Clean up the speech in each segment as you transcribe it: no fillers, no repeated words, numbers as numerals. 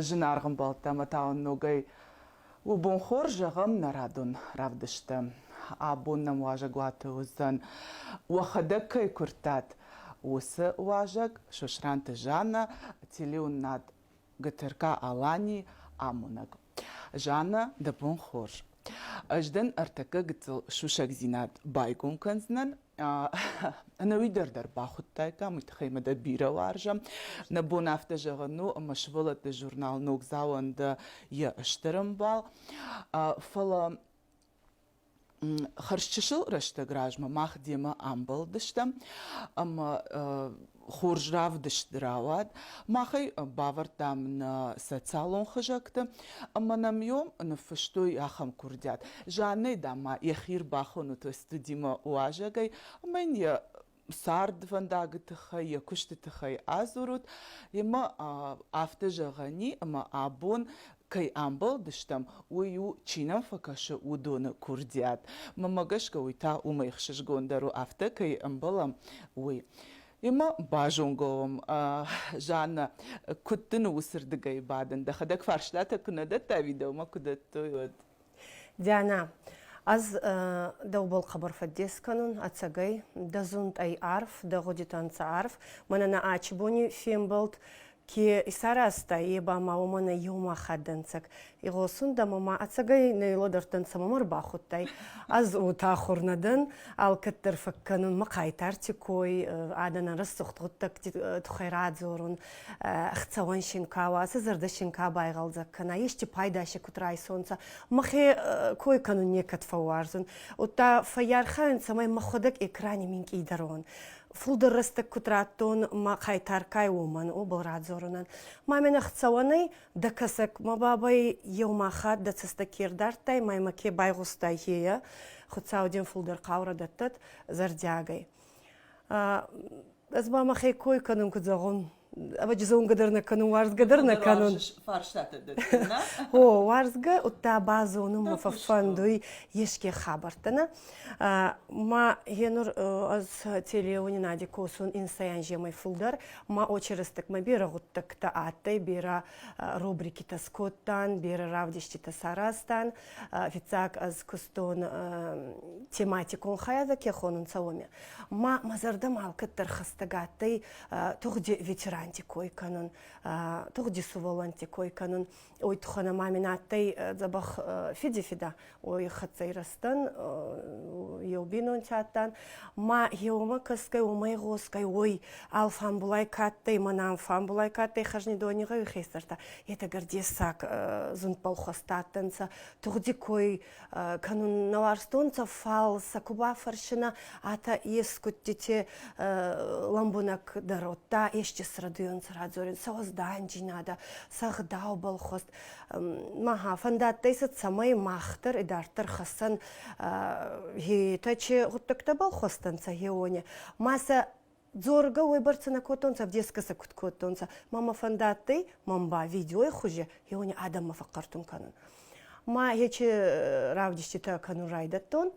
жинаргын балтама таун ногай убун хор жағым нарадун равдышты. Абуннам важаг ваты узан уахадакай куртат. Усы важаг шушранты жана телеун над ГТРК Алани амунаг. Жана дапун хор. Аждан артака гцл шушак зинат байгун канзнан. أنا ويدر در باخد تايكا متخيمة دا بيرا وارجم نبون أفتا جغنو مشغولة دا جورنال نوك زاوان دا يا اشترم بال فلا خرشتشل رشتا گراجما ماخ ديما أمبل دشتم أما خورجراف دشتراواد ماخي باور دام نا ساتسالون خجاكتا أما نم يوم نفشتوي أخم كرديات جاني داما يخير باخونو توستو ديما واجاقاي أما إن سارد فانداغ تخي يكشت تخي أزورود يما أفتجا غني أما أبون كي أمبل دشتم ويو چينم فكاشو ودون كرديات مما غشكا ويتا وما يخشش غوندارو أفتا كي أمبلم وي إما باجونغوم جانا كنتن وسردقاي بعدن دخدك فرشلاتك ندت فيديو ما كدت يود ديانا از دوبل خبر فديس كانون اتساقاي دازونت اي عارف دا غوديتان عارف مننا ачбони фемболт ки исараста еба мамана юма хаддансак игосун да мама ацагай нейлодартан самамар бахуттай аз утахурнадан ал каттер факканун макайтартикой адана рассухтуттак тухайрат зорун ахцаван шинкава сазарда шинка байгалзак кана ешти пайдаши кутрай сонца махе кой канун некат фаварзун ута фаярхан самай маходак экране минки дарон فلدر رستك كتراتون ما خيتار كاي ومن أو براد زورنان ما من اختصواني دكسك ما بابي يوم خاد دتستكير دارتاي ما يمكي بايغوستاي هي ختصاودين فلدر قاورة دتت زردياغي أزبا ما خي كوي كانون كتزاغون أبا جزون قدرنا كانون وارز قدرنا كانون فارشتات دتنا هو وارزقة وتابازون مففندوي يشكي خبرتنا ما هنور از تليوني نادي كوسون إنسان جماي فلدر ما أوشرستك ما بيرا غتك تاعتي بيرا روبريكي تسكوتان بيرا رافديشتي تساراستان فيتاك از كستون تيماتيكون خيازك يخونون سوامي ما مزردم على كتر خستقاتي تغدي فيتران كوي كانون تغدي سوالانتي كوي كانون وي تخنا ماميناتي زبخ فيدي فيدا وي خطي رستن يوبينون تشاتان ما يوما كسكاي وما يغوسكاي وي الفام بولاي كاتي منام فام بولاي كاتي خرجني دونيغا يخيسترتا يتا гардесак زون بالخستاتنسا تغدي كوي كانون نوارستونца фал сакуба фаршина ата ескуттите ламбунак даротта ешче срадыон срадзорин саоздан жинада сагдау балхост маха фандаттайсат самай махтар идартар хасан хитаче гуттакта балхостанца хеоне маса зорга выборцена котонца в дескаса куткотонца мама фандаттай мамба видео хуже хеоне адама факкартун канун ما هيك راودشتي كانوا رايدتون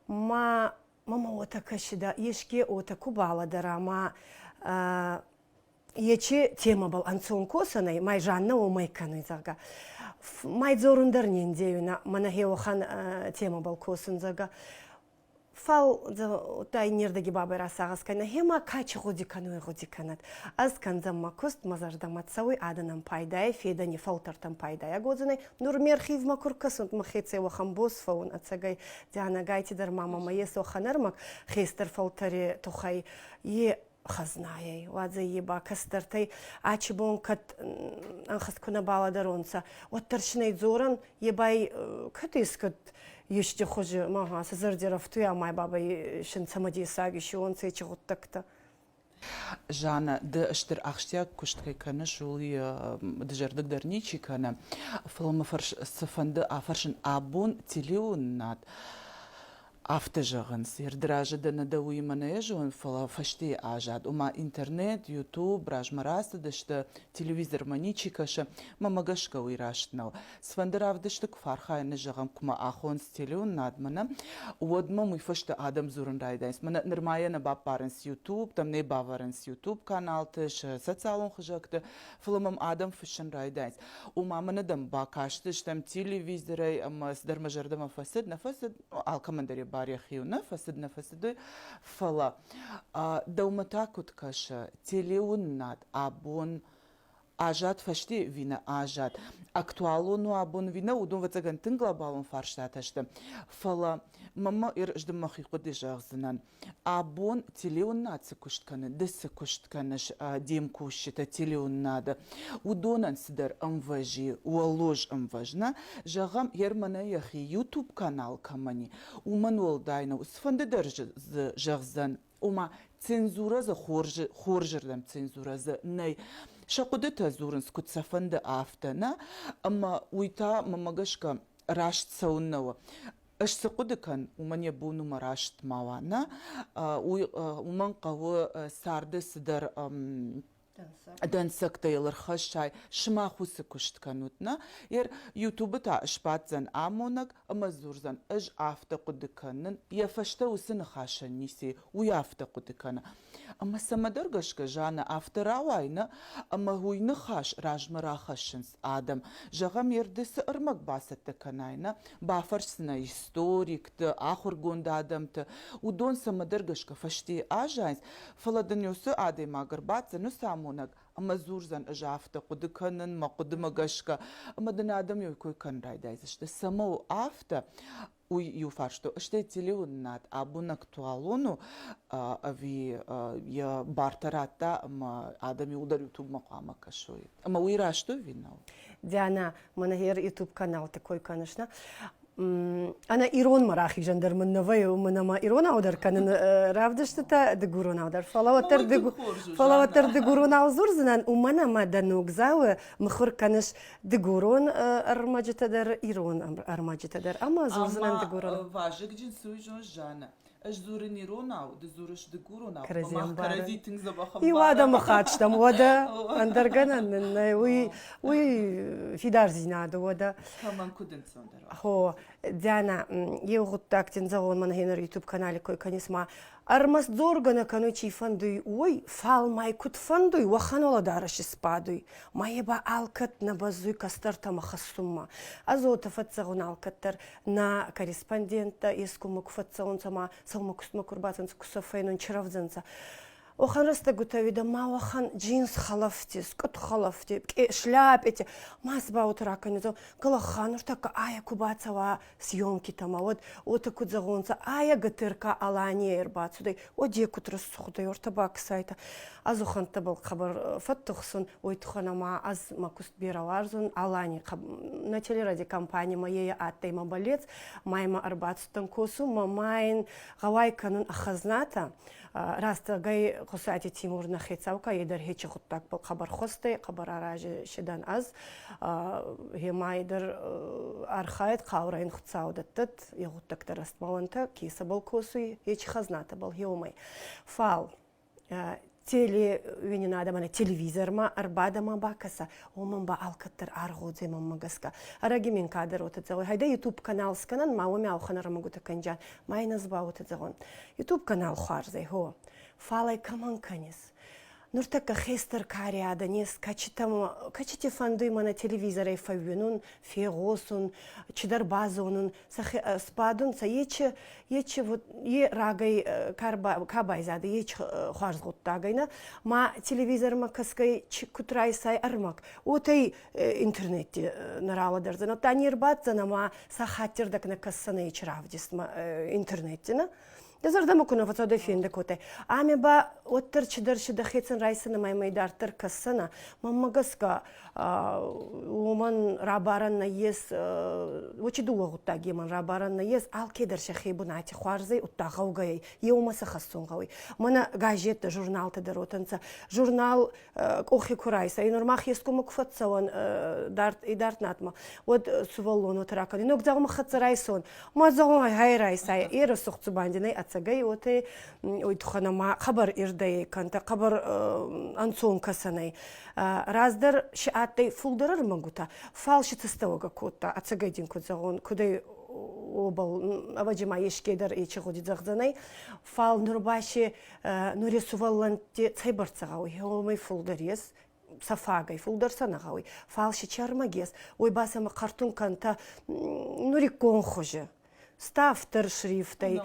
ما ماما وتكشدا يشكي وتكوبالا دراما يشي تيما بال انسون كوسناي ماي جاننا وماي كانوا زاغا ماي زوрундер ниндеюна мана хеохан тема бал косын зага фал тай нердаги бабай расагас кайна хема качи годи кануй годи канат аз канзам макост мазардамат савой аданам пайдай федани фалтартам пайдай агозынай нурмер хив макуркасунт махеце вахам бос фаун ацагай диана гайти дар мама маесо ханармак хестер фалтари тухай е خزناي وازي يبا كسترتي ачбон кат анхас куна бала даронса оттаршнай зоран ебай катискат еште хоже мага сазардеров туя май баба шин самади саги шон цечи готтакта Жана да штер ахштя кушткай кана шули дежердик дарничи кана филм фарш сфанды афаршин абун телеунат автожагынс ердражы дана да уймана ежуан фала фашти ажад ума интернет ютуб ражмарасты дышты телевизор маничикашы мамагашка уйраштнау свандыравдыштык фархайны жагам кума ахон стилюн надмана уодма муй фашты адам зурын райдайс мана нырмаяна баппарынс ютуб там не баварынс ютуб канал тыш социалон хыжакты фылымам адам фышын райдайс ума мана дам бакаштыш там телевизоры ама сдармажардама фасид на фасид алкамандари баряхиуна фасидна фасиды фала дауматакут каша телеун над абон ажат фашти вина ажат актуалуну абон вина удун вацаган тын глобалун фарштаташты фала мама ир ждым махику дежагзынан абон телеун над сыкуштканы дысы куштканыш дем кушта телеун над удонан сидер МВЖ уолож МВЖна жагам ермана яхи YouTube канал камани умануол дайна усфанды держ жагзан ума цензура за хоржердам цензура за ней шакудыта зурын скутсафанды афтана ама уйта мамагашка рашт сауннава Аш сыкудыкан умане бунума рашт мавана уман кавы сарды сыдар дансакта елыр хашай шмахусы куштканутна ер ютубы та шпатзан амонак амазурзан ыж афта кудыканын яфашта усын хашан ниси уяфта кудыкана ама самадаргашка жана авторавайна ама гуйны хаш ражмара хашынс адам жагам ердесі ырмак басатты канайна бафарсына историкты ахургонда адамты удон самадаргашка фашти ажайнс фаладанюсы адаймагар батзану самонак ама зурзан ыж афта кудыканын мақудымагашка ама дана адам йойкой канрайдайзышты самау афта уй юфаршту что телеун над абун актуалуну ви я бартарата ма адами удар ютуб мақама кашой ама уйра что винал Диана манахер ютуб канал такой конечно أنا إيرون مراخي جندر من نوي ومن ما إيرون أودر كان رافدشتا دقورون أودر فلاوتر دقورون أوزور زنان ومنا ما دنوك زاو مخور كانش دقورون أرماجة در إيرون أرماجة در أما زور زنان دقورون واجك جنسوي جانا اش زورني روناو دزورش دقوروناو كرزيان كرزي تنزب أخبار يوادا مخاتش تم ودا أندرجنا وي في دار زيناد ودا كمان كودن صندر هو Диана, я угодак тензавон ман хенер YouTube канале кой канисма армас зоргана канучи фандуй ой фал май кут фандуй ваханола дараши спадуй маеба алкат на базуй кастарта махассумма азота фатсагун алкаттар на корреспондента искумук фатсагун сама салмакусма курбатанс кусафейнун чаравзанса وخان رستا قتاويدا ما وخان جينس خلفتي سكت خلفتي شلابتي ما سباو تراكا نزو قال خان ورتاكا آيا كوباتسوا سيومكي تماود وتاكو زغونسا آيا قتركا алани ирбатсу дей одие кутрас сухдай ортабак сайта азу хан табал خبر فتخسن ويتخنا ما аз макуст бираларзун алани на телеради компания моей аттай мабалец майма арбатстан косу мамайн гавайканын ахазната راست گای خصوصیت تیمور نخیتساو که در هیچ خود تک بال خبر خواسته خبر آراج شدن از همای در آرخایت قاورین خود سعودت یه خود تک درست مالنتا کیسه بال کوسی هیچ خزنات بال همای فال تيلي وين نادم أنا تلفزيون ما أربعة ما باكسا ومن بعالكتر أرغوزي من مجسكا أراجي من كادر وتتزوج هيدا يوتيوب قناة سكنن ما ومي أو خنا رمجوت كنجان ما ينزبا وتتزوجون يوتيوب قناة خارزي هو فالي كمان كنيس نورتك خيستر كاريا دنيس كاتشتي فاندوي مانا تلفزيون فيونون في غوسون تشدر بازونون سبادون يتش вот рагай кабай зады еч харзгут тагайна ма телевизор ма каскай чикутрай сай армак отай интернетте нарала дерзана танир батзана ма сахатирдак на кассана еч равдис ма интернеттина Дезарда мукуна фацода финда коте. Ами ба оттер чидар чида хетсен райсена май майдартер кассана. Мамагаска Оман рабаранна ес, очидула гутта геман рабаранна ес, ал кедер шахибу нати хуарзай, утта гаугай, еумаса хассон гауи. Мана газета, журнал тедер отанца, журнал охи курайса, и нормах ес кума кфатсаван, дарт натма. Вот суваллон отракан, ног загма хатсарайсон, ма загма хайрайсай, ера сухцу бандинай, ацагай оте, ой тухана ма хабар ирдай канта, хабар ансон касанай. Раздар шааттай фулдарар магута, фалши цистауга кота, ацагайдин кудзагон, кудай обал аваджима ешкедер и чегоди загзанай, фал нурбаши нуресувалланти цайбарцагауи, омай фулдарес, сафагай, фулдарсанагауи, фалши чармагес, ой басама картун канта нурикон хоже. Ставтер шрифтай,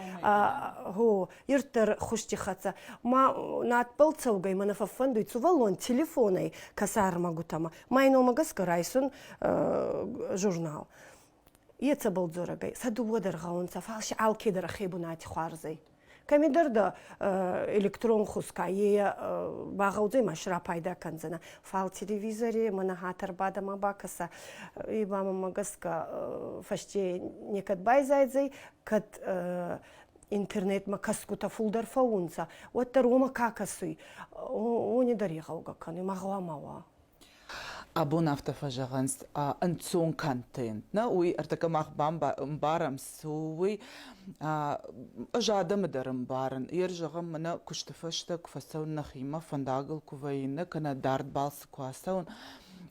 иртер хуштихаца. Ма надпалцаугай манафафандуй цувалон телефонай касар магутама. Майно магаска райсон журнал. Еца балдзорагай. Саду водар гаунца фалши алкедер хебунати хуарзай. Камидерда электрон хуска багаудзай машра пайда канзана. Фал телевизоре мана хатар бада мабакаса и бама магаска фаште некат байзайзай кат интернет макаскута фулдар фаунца. Вот рома какасуй. Они даригауга каны магламава. Абон автофажаганс анцон контент. На уи артакамах барам суи ажадам дарам баран. Иржагам мана куштафаштак фасаун нахима фандагл куваина кана дарт балс квасаун.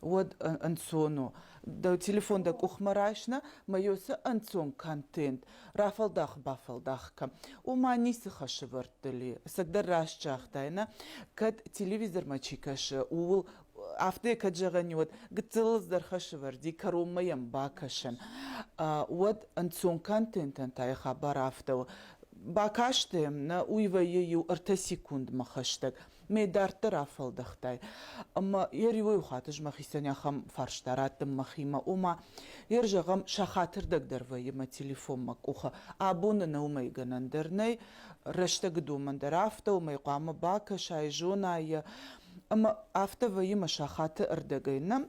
Вот анцону. Да телефон да кухмарашна, майоса анцон контент. Рафалдах бафалдахка. Ума нисы хашевартали. Сагдар рашчахтайна. Кад телевизор мачикаш ул Афте каджаганьот гцелз дархашварди карумаям бакашан. Вот анцон контент антай хабар афтау. Бакаштем на уйваю арта секунд махаштаг. Медартер афалдахтай. Ама еривой хатыж махисаняхам фарштаратым махима ума. Ержагам шахатырдаг дарвайма телефон макуха. Абуна на умайганандерней. Раштаг думандар афтау майqama бакаша жона. Ama afta vayı şahatı erdegayna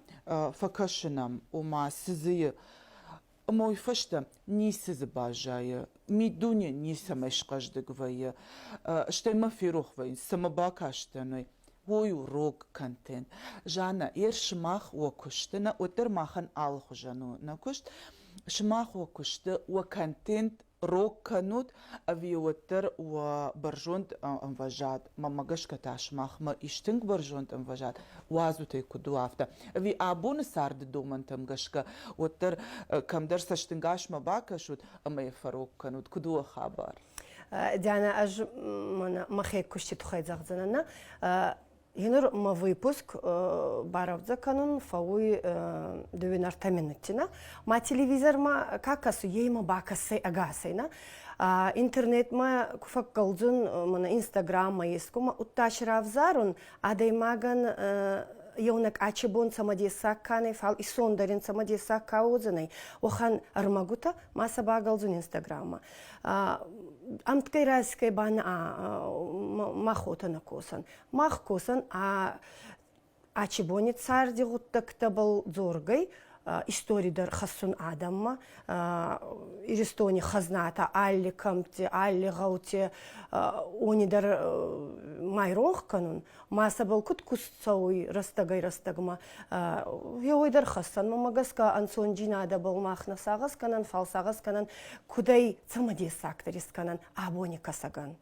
fakashınam uma sizi ama uyfaşta ni sizi bajayı mi dunya ni sameşqajdık vayı işte ma firuh vayı sama bakaştanı voyu rok content jana şmach okuştına oter mahan al xujanu nakuşt şmach okuştı o content рок канут авиотер و برجوند انفجاد ما مگش کتاش مخما اشتنگ برجوند انفجاد وازو تی کدو افتا وی ابون سارد دومنتم گشکا وتر کم درس اشتنگاش ما باکشود اما يفروك канут کدو خبر Диана аж махе кушти тухай загзанана Генер ма выпуск баравдza канун фауи дövенартаминеттина. Ма телевизор ма какасу ейма бакасай агасайна. Интернет ма куфак галзун мана Инстаграм ма ескума утташравзарун адаймаган Йонак ачебон самадеса кане фал и сондарин самадеса каузанай. Охан армагута маса багалзун Инстаграма. Амткай раскай бана махота на косан. Мах косан ачебони цар дигутта ктабал зоргай. Историдар хасун адамма, иристони хазната, алли камти, алли гаути, онидар майронх канун, маса был кут кусцауи растагма, йойдар хасан, мамагаска ансон джинада был махна сагас канан, фал сагас канан, кудай цамади сакторис канан, абони касаган.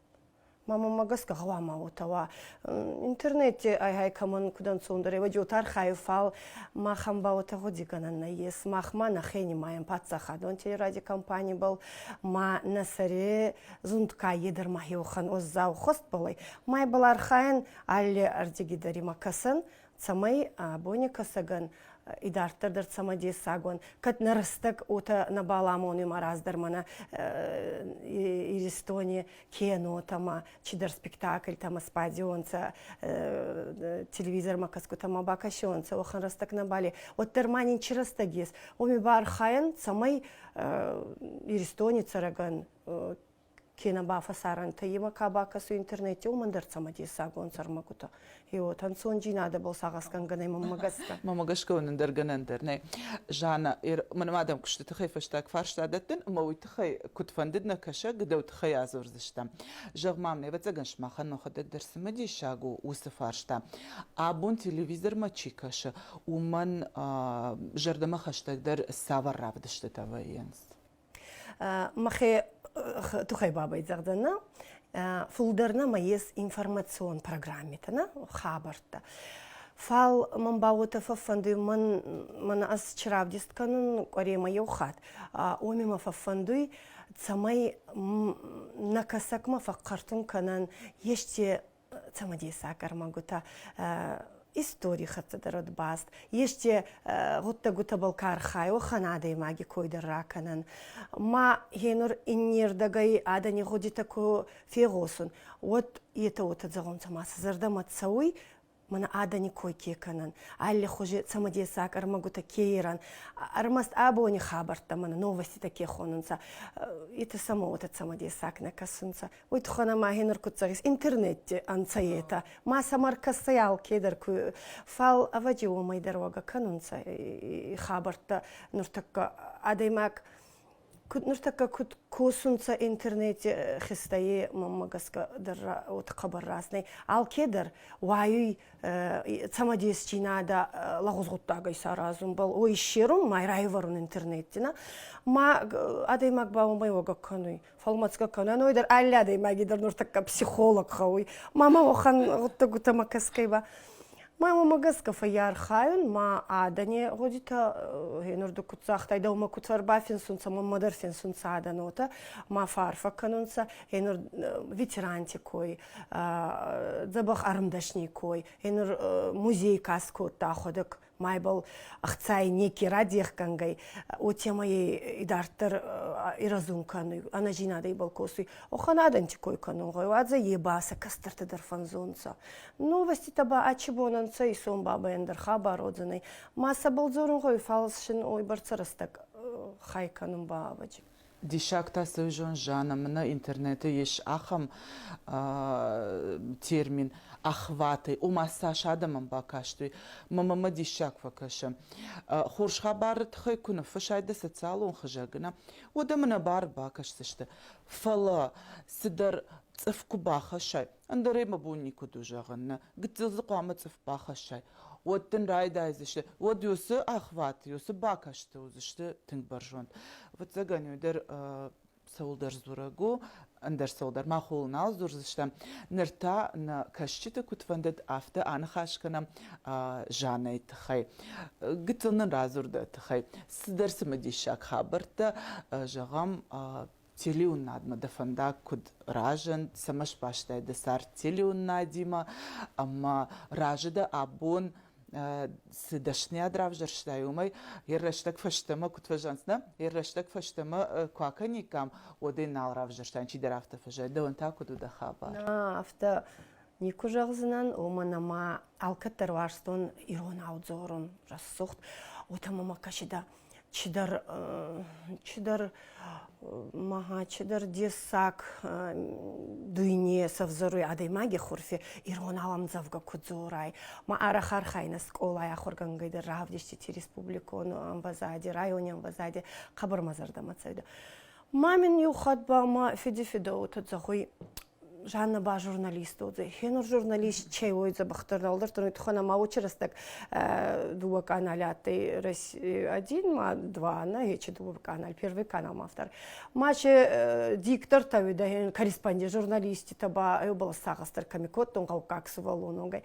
Мама магаска глама отава интернете ай каман кудан сондаре вадиотар хайфал махамба отаго диганана ес махма на хени маем пацаха донте ради компании был ма насаре зундка едер махиохан оззау хост болай май балар хайн алли ардигидари макасан самай абони касаган идартырдыр самади сагон кат нарыстык ота на баламоны мараздар мана иристони кино тама чидар спектакль тама спадионца телевизор макаску тама бакашонца охан растак на бали от терманин чирастагес оми бар хаян самай иристони цараган кена бафа саранта ема кабака су интернете умандар самади сагон сармакута. Йо тансон жинада бол сагасқан гана мамагаска. Мамагашка ундар ганандер не. Жана من مادام كشت تخي فشتاك فارشتادتن موي تخي كنت فنددنا كشا قدو تخي ازور زشتا جغ مامني بتزغنش ما خنو خدك درس مدي شاغو وسفارشتا ابون تلفزيون ما تشيكش ومن جردما خشتك در سافر رافدشت تباينس مخي تخي баба изагдана фулдарна маес информацион программитана хабарта фал мамбаута фафанду ман аз чравдистканун корема йохат омима фафандуй цамай накасакма факкартун канан еште цамадиса кармагута истории хатадарот баст еште гутта гута балкар хайо ханадей маги койдар раканан ма хенур иннердагай адани годита ко фегосун вот это вот загон цамас зардамат сауй мана адани кой кеканан алли хуже самадесак армагута кейран армаст абони хабарта мана новости такие хонунца это само вот это самадесак накасунца ой тхана махинер куцагис интернетте анцаета ма самарка саял кедер ку фал авадио май дорога канунца хабарта нуртакка адаймак нуртакка кут косунца интернете хистае мамагаска дара от хабар разный ал кедер ваюй самадес чинада лагозгуттагай саразум бол ой шерум май райварун интернеттина ма адаймак баумай ога кануй фалмацка канан ойдар алладай магидер нуртакка психолог хауй мама охан гутта гута макаскайба мама магаска фаяр хайун ма адане годита хенурду куцахтай даума куцарбафин сунца мамадарфин сунца аданота ма фарфа канунца хенур ветеранти кой забах армдашни кой хенур музей каско таходак майбал ахцай неки радиях кангай о темай идартер иразун кану ана жинадай балкосуй оханадан тикой канун гой адза ебаса кастарта дарфанзонца новости таба ачибонанца и сон баба эндер хабар одзанай маса балзорун гой фалшин ой барцарастак хай канун бабаджи Дишакта сөйжон жанамына интернете еш ахам термин ахваты умассаш адамам бакашты мамама дишак факашам хуршха бар тхай куна фашайда социалон хажагна одамына бар бакашсышты фала сидар цифку бахашай андары мабуннику дужагна гитзылзы қамы циф бахашай оттын райда изишти от юсы ахват юсы бакашты узишти тинг баржон вот заганюдер саулдар зурагу андер саулдар махулнал зурзишти нерта на кашчита кутвандет афта анхашкана жанай тхай гитзылнын разурда тхай сидерсимы дишак хабарта жагам телеун надма дафанда куд ражен самаш паштай десар телеун надима ама ражда абон сидашния дравжерштай умай еррештак фаштама кутважансна еррештак фаштама кваканикам один нал равжерштай чи драфта фажай да он так куду да хаба на авто нику жагзынан оманама алкаттар варстон ирон аудзорун рассухт отамама кашида чидар маха чидар десак дуйне савзоруй адаймаги хурфи ирон алам завга кудзорай ма арахар хайна скола я хоргангайда равдишти республикон амбазади районе амбазади хабар мазарда мацайда мамин юхатба ма фидифидо тадзахуй Жанна ба журналист озе. Хенур журналист чей ойза бахтарналдар, то нетхана ма учрастак два каналаты один, ма два, на ече два канал, первый канал мафтар. Маче диктор тавида корреспондент журналисти таба был сагастар камикот, он как сувалонгай.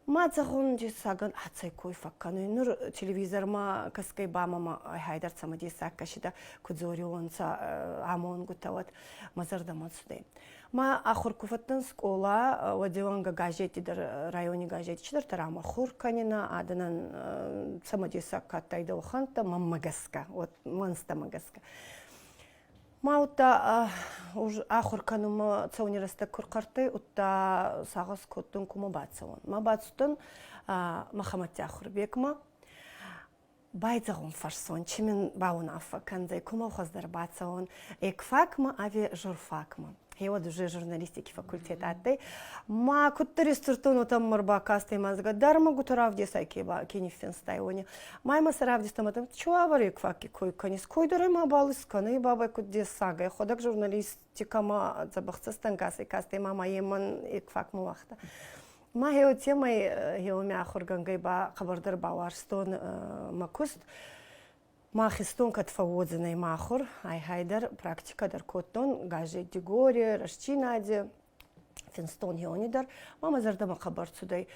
Ма загон саган ацай кой факканы нур телевизор ма каскай бамама хайдар самади саккашида кудзорионца амон гутават мазарда мацудай. Ма ахур куфаттан скола вадиванга газети дар районе газети чидар тарама хурканина аданан самади саккатайда уханта мамагаска вот манста магаска. Маута ахур канума цаунираста куркарты утта сагас коттун кума бацавон. Ма бацтун Махамат ахур бекма байзағын фарсон, чимен баунафа, канзай кумал хоздар бацаон, экфакма, ави журфакма. Я вот уже журналистики факультет атты. Ма куттери стуртун отам марба касты мазга дарма гутарав десайки ба кенифен стайони. Майма сарав дестаматам чуавари кфаки кой канис кой дары ма балыс каны баба куд десага. Ходак журналистика ма забахца станкасы касты мама еман экфак му вахта. Ма хео темай хео мяхур гангай ба хабардар баварстон макуст. ما خستون كتفوضني ماخر هاي هيدر براكتيكا در كوتون غاجي ديغوري رشتينادي فينستون هيونيدر ما زردا ما خبرت سوداي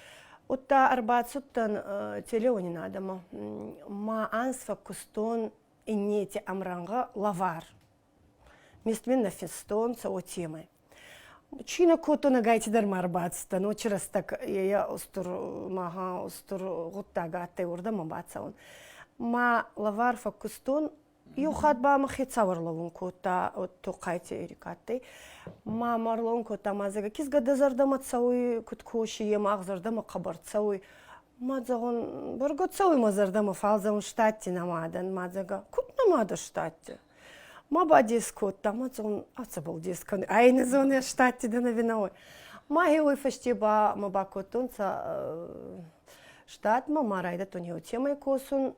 وتا 4 سوتن تليوني نادما ما انس فكستون انيتي امرانغا لافار مستمن فينستون سو تيمي Чина котона гайти дар марбацта, но через так я устур маха устур гутта гатте урда мабацаун. Ма лавар факустун юхат ба махи цаварлавун кота то қайти эрикатте. Ма марлон кота мазага кизга дазарда мацауи куткоши ем агзарда ма қабарцауи. Мазагон баргоцауи мазарда ма фалзаун штатти намадан мазага кут намада штатти. Ма ба дискота мазагон ацабал дискон айны зоне штатти да навиной. Ма хеуи фашти ба ма ба котунца штат ма марайда тоньо темай косун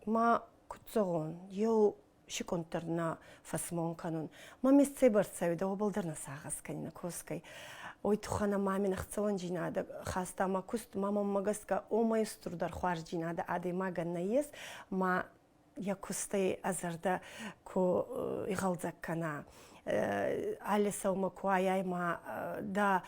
ما كتزغون يو شكونترنا فاسمون كانون ما مستي برتساوي دو بلدرنا ساغس كانينا كوسكي ويتخانا ما من اختوان جينادا خاستا ما كست ماما مغسكا او ما يستر در خوار جينادا ادي ما غنيس ما يا كستي ازردا كو يغلزك كنا алиса умакуаяй ما دا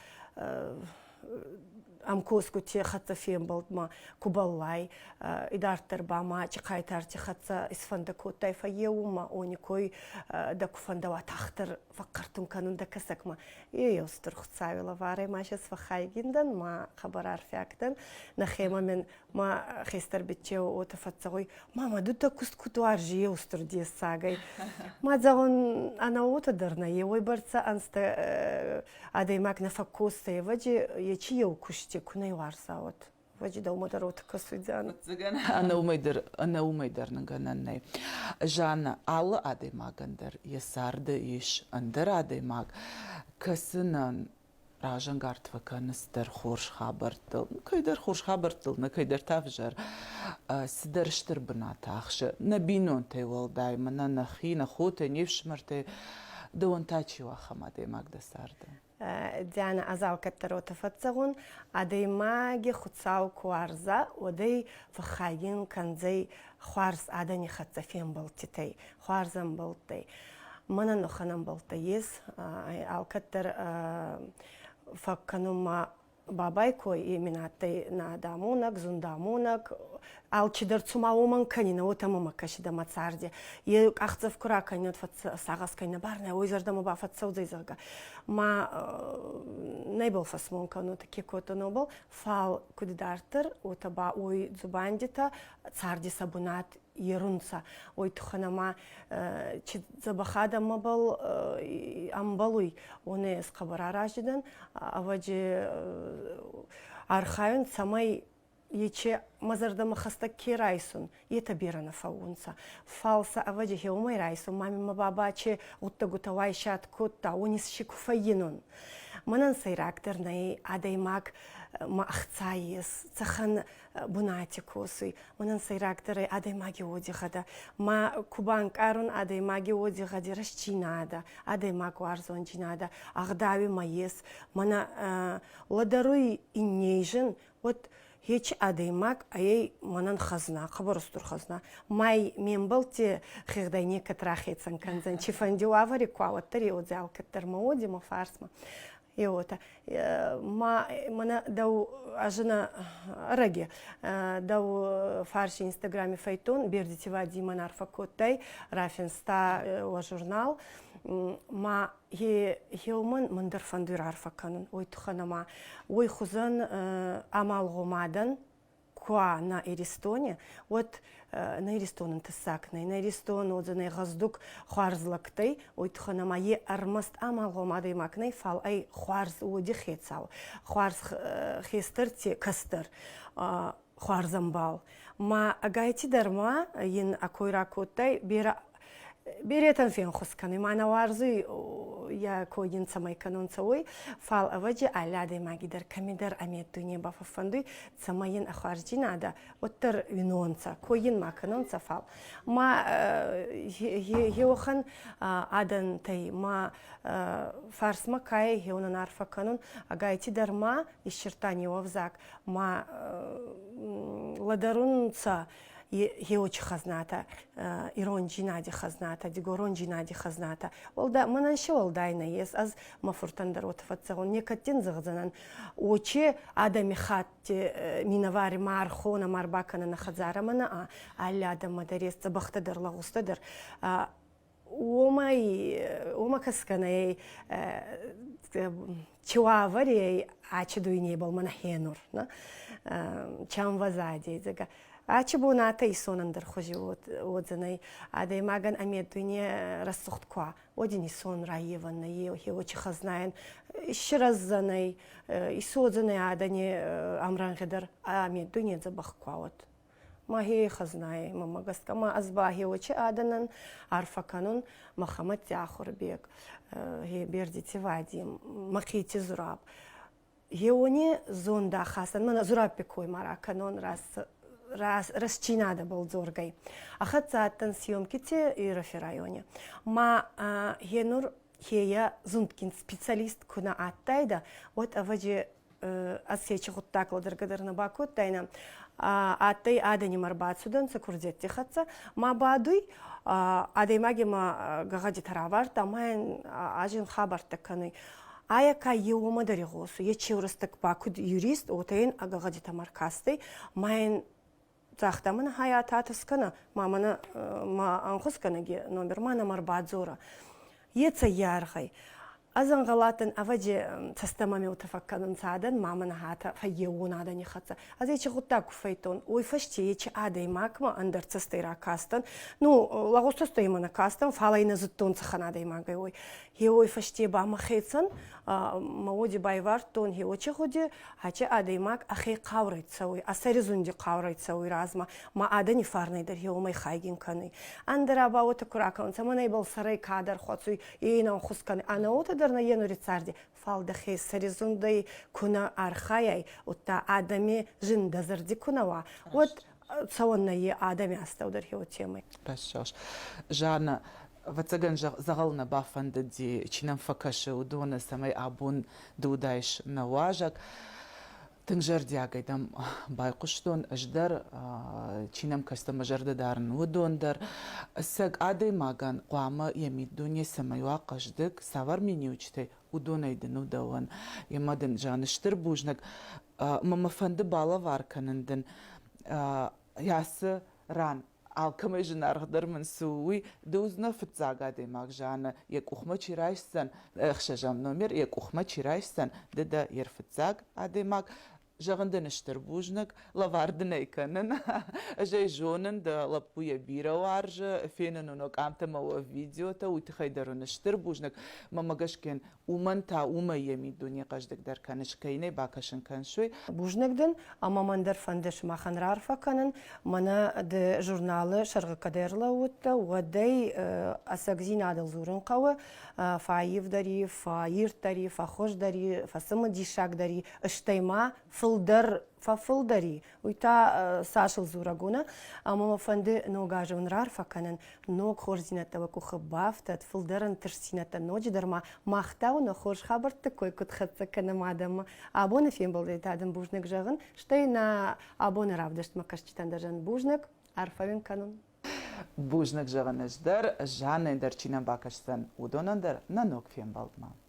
أمكوسكو تي خطة فيهم بلدما كوباللاي إدارة ربما تقايتار تي خطة إسفندكو تايفا يوما أونيكوي داكو فندوا تختر فكرتم كانون داكسك ما يوستر خطساوي لافاري ماشي سفخاي جندن ما خبر عرفياكدن نخيما من ما خيستر بتشيو وتفتزغوي ماما دوتا كوستكو توارجي يوستر دي الساقاي ما زغن أنا وتدرنا يوي برتسا أنستا أدي ماك نفكوستي وجي يچي يو كشتي كوني وارساوت وجي دو مدروت كسودان أنا وميدر نغنني جانا على أدي ماغندر يسارد إيش أندر أدي ماغ كسنن راجن قارت فكانس در خورش خابرتل كيدر خورش خابرتل نكيدر تافجر سدرشتر بناتاخش نبينون تيول دايما نخي نخوتي نيفش مرتي دون تاچي واخما دي ماغ دساردن ديانا أزاو كترو تفتزغون أدي ماجي خطساو كوارزا ودي فخاين كان زي خوارز أدني خطة فين بلتي خوارزن بلتي منا نخنم بلتيس أو كتر فكانوا ما باباي كوي مناتي نادامونك زندامونك алчидар цумауман канина отама макашида мацарди е ахцев кура канет фат сагас канина барна ойзарда ма бафат саудайзага ма нейбл фасмон кано таки кото нобл фал куддартер отаба ой зубандита царди сабунат ерунца ой туханама чи забахада мабал амбалуй оне скабараражидан аваджи архаин самай Ече мазардама хаста кирайсун, ета бирана фаунца. Фалса аваджи хеумай райсун, мами мабабаче уттагутавай шат кутта, унис шикуфаинун. Манан сайрактер най адаймак ма ахцайес, цахан бунатикусы. Манан сайрактеры адаймаги одихада. Ма кубанк арун адаймаги одихади расчинада, адаймак варзон чинада, ахдави маес. Мана ладаруй иннейжен, вот هیچ آدمک ای منن خزنه خبر استر خزنه مای میمبلتی خیردینی کتراخیت سنکنزن چی فندی وافری کواتری اوزال کتر مودی مفارسم یوتا ما من دو اجنا رگی دو فارش اینستاگرامی فیتون بیردی وادی من عرفه کوتای رافینستا و ژورنال ما هي من در فندور عرفه کنن وی تو خانما وی خوزن عمل غمادن کوا نا ایرستونی وات نا ایرستونن تساکنی نا ایرستون وزنی غزدوک خوارزلکتی وی تو خانما یه ارمست عمل غمادی مکنی فال ای خوارز ودی خیتساو خوارز خیستر تی کستر خوارزنبال ма агайти дарма ин акойракоттай беретен фен хусканы мана варзы я коин самай канон савой фал аваджи аляды магидер камидер амет дуне бафафанды самаин ахарджи нада оттер винонца коин маканонца фал ма хеохан адан тай ма фарс макай хеонан арфа канон агайти дарма исчертани вавзак ма ладарунца هیوچ خزناتا ایران جنادی خزناتا دیگران جنادی خزناتا ولدا منن شو ولدای نیست از مفروتن در وتفتزون نیکتین زغزنن وچه آدمی خات مینواری مارخونه مارباکن نخزاره منا علی آدم مدرس بخت در لغوست در وما کسکنه چوافری آچدوینی بال من هنور نه چند وزادی دیگه آچه بوناته ایسونن در خوشی وزنی آدی ماگن امید دنیا رسخت کوا ودینی سون رایی ونی و چه خزناین شرز زنی ایسو زنی آدنی امران قدر امید دنیا زبخ کوا ما هي خزناي ما قصد كما أصباحي وشي آدنن عارفة كانون محمد تأخر بيك هي بيردي تفادي مقيتي زراب هيوني زون دا خاصة من زراب بكوي مرا كانون راس چیناده بول زورگای. أخذت ساعتن سيوم كتير يرفي رايوني. ما هنور هي زندكين سبيشاليست كنا عتايدا وات أفجي أسيتش خطاك لدر قدر نباكوت داينا أتاي آدني مربات سودان سكورزيتي خدسا ما بعدوي آدي ماجي ما غادي ترابار تماين أجن خبر تكني آیا که یوم داری غوسو یه چی ورستک باکود یوریست اوتین غادي تمرکاستی ماین زخته من حیاتات اسکنه ما انخوز کنه نمبر ما نمر بعد زورا یه تیار خی از انغلاتن اوجی تستمامی وتفکرن سعدن ما من هاتا فیون آدنی خدسه از یه چی خودتا کفیتون وی فشتی یه چی آدی ماک ما اندر تستیرا کاستن نو لاغوستوی من کاستن فالای نزدتون سخن آدی ماگی وی هیوی فشتی با مخیتن موجی بایوارتون هیو چی خودی هچی آدی ماک اخی قاورید سوی اسری زندی قاورید سوی رازما ما آدنی فارنی در هیو می خایگین کنی اندر آباوت کراکان سمنای بال سرای کادر خودسوی اینا خوش کنی آنوت در نینو ریتساردی فال دخی سری زندی کنا آرخایی وتا آدمی جند زردی کنوا وت سوانه آدمی استو در هیو تیمی. بسش جانا وتجن زغلنا بافند دي چینم فکش و دون سمای آبون دودایش نواجک تنجر دیاگیدم بایقشتون اجدر چینم کستم جرد دارن و دون در سگ آدی ماگان قوام یمی دنیا سمای واقعدک سوار مینیوچته و دونیدن و دوان یمادن جانشتر بوجنک مفند بالا وارکنندن یاس ران alkama jnargdar منسوي دوزنا فتزاغادي ماك جانا يك اخما تشيرايسن اخشجام نومير يك اخما تشيرايسن ددا يرفتزاغ ادي ماك جغندن اشتربوجنك لافاردن كانن جاي جونن دا لابويا بيرا وارج فينن نوك امتما و فيديو تا وتخيدرون اشتربوجنك ما ماغشكن ومنتا وما يمي الدنيا قصدك در كانش كاينه باكشن كان شوي بوجنكدن اما من در فندش ما خن عارفه كانن منا د جورنال شرق كديرلا وت ودي اساغزين عدل زورن قوا فايف داري فاير داري فخوش داري فسم دي شاك داري اشتيما فلدر ففلدري ويتا ساشل زوراغونا اما ما فند نوغاجون عارفه كانن نوك خورزينه توكو خبافت فلدرن ترسينه نوج درما ماختاو نخوش خبرت كوي كنت خدت كان مادام ابون فين بولدي ادم بوجنك جاغن شتينا ابون رافدشت مكاشتان دجن بوجنك عارفين كانون بوجنك جاغن اجدر جان در چینم باكشتن ودونن در نانوك فين بالدما